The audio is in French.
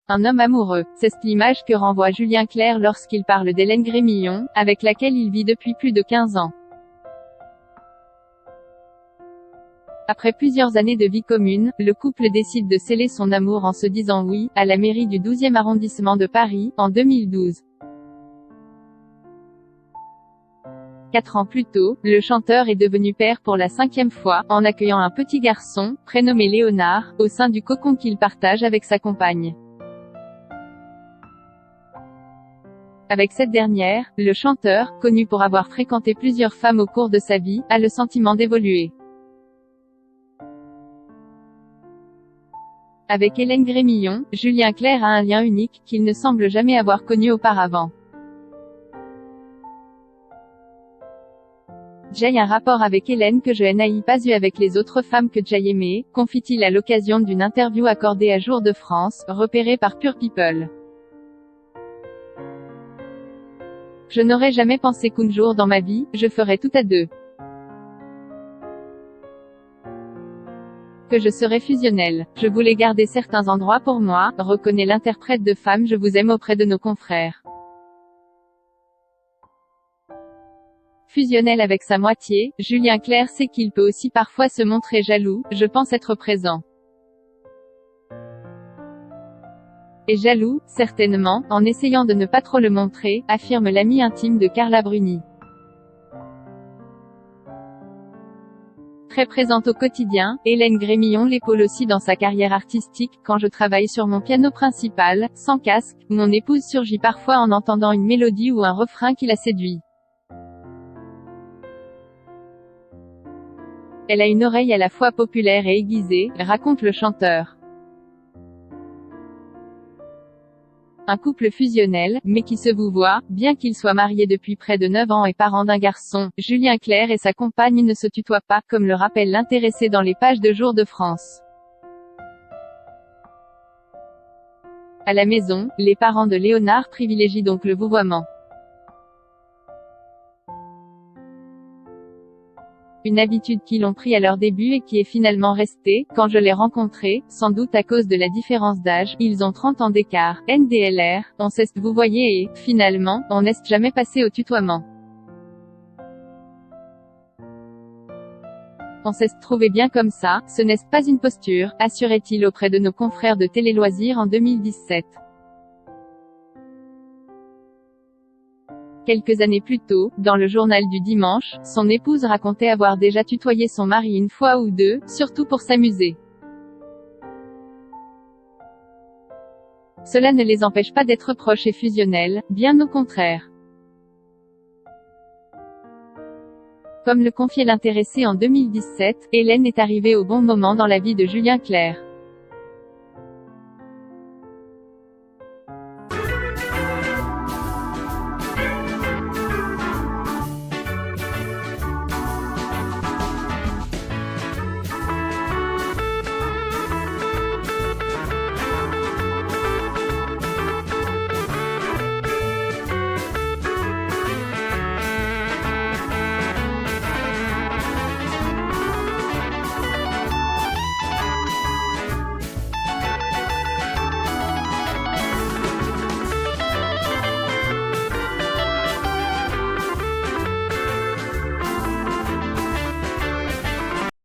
Un homme amoureux. C'est l'image que renvoie Julien Clerc lorsqu'il parle d'Hélène Grémillon, avec laquelle il vit depuis plus de 15 ans. Après plusieurs années de vie commune, le couple décide de sceller son amour en se disant oui, à la mairie du 12e arrondissement de Paris, en 2012. 4 ans plus tôt, le chanteur est devenu père pour la 5e fois, en accueillant un petit garçon, prénommé Léonard, au sein du cocon qu'il partage avec sa compagne. Avec cette dernière, le chanteur, connu pour avoir fréquenté plusieurs femmes au cours de sa vie, a le sentiment d'évoluer. Avec Hélène Grémillon, Julien Clerc a un lien unique, qu'il ne semble jamais avoir connu auparavant. J'ai un rapport avec Hélène que je n'ai pas eu avec les autres femmes que j'ai aimées, confie-t-il à l'occasion d'une interview accordée à Jour de France, repérée par Pure People. Je n'aurais jamais pensé qu'un jour dans ma vie, je ferais tout à deux. Que je serais fusionnelle. Je voulais garder certains endroits pour moi, reconnaît l'interprète de Femme je vous aime auprès de nos confrères. Fusionnel avec sa moitié, Julien Clerc sait qu'il peut aussi parfois se montrer jaloux, je pense être présent. Et jaloux, certainement, en essayant de ne pas trop le montrer, affirme l'amie intime de Carla Bruni. Très présente au quotidien, Hélène Grémillon l'épaule aussi dans sa carrière artistique. Quand je travaille sur mon piano principal, sans casque, mon épouse surgit parfois en entendant une mélodie ou un refrain qui la séduit. Elle a une oreille à la fois populaire et aiguisée, raconte le chanteur. Un couple fusionnel, mais qui se vouvoie, bien qu'ils soient mariés depuis près de 9 ans et parents d'un garçon. Julien Clerc et sa compagne ne se tutoient pas, comme le rappelle l'intéressé dans les pages de Jour de France. À la maison, les parents de Léonard privilégient donc le vouvoiement. Une habitude qu'ils ont pris à leur début et qui est finalement restée. Quand je l'ai rencontré, sans doute à cause de la différence d'âge, ils ont 30 ans d'écart, NDLR, on s'est vouvoyé et, finalement, on n'est jamais passé au tutoiement. On s'est trouvé bien comme ça, ce n'est pas une posture, assurait-il auprès de nos confrères de Télé Loisirs en 2017. Quelques années plus tôt, dans le journal du dimanche, son épouse racontait avoir déjà tutoyé son mari une fois ou deux, surtout pour s'amuser. Cela ne les empêche pas d'être proches et fusionnels, bien au contraire. Comme le confiait l'intéressé en 2017, Hélène est arrivée au bon moment dans la vie de Julien Clerc.